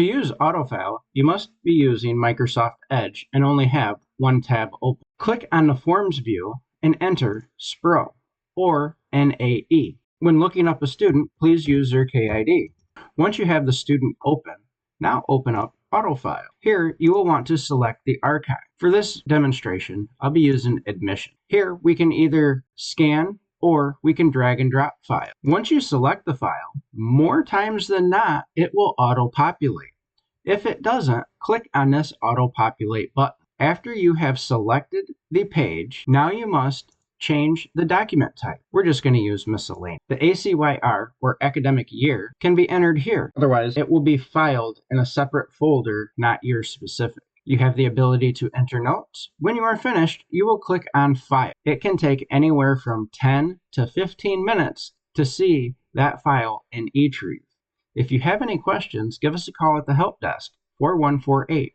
To use AutoFile, you must be using Microsoft Edge and only have one tab open. Click on the Forms view and enter SPRO or NAE. When looking up a student, please use their KID. Once you have the student open, now open up AutoFile. Here, you will want to select the archive. For this demonstration, I'll be using admission. Here, we can either scan or we can drag and drop file. Once you select the file, more times than not, it will auto-populate. If it doesn't, click on this auto-populate button. After you have selected the page, now you must change the document type. We're just going to use miscellaneous. The ACYR, or academic year, can be entered here. Otherwise, it will be filed in a separate folder, not year specific. You have the ability to enter notes. When you are finished, you will click on File. It can take anywhere from 10 to 15 minutes to see that file in eTreat. If you have any questions, give us a call at the help desk, 4148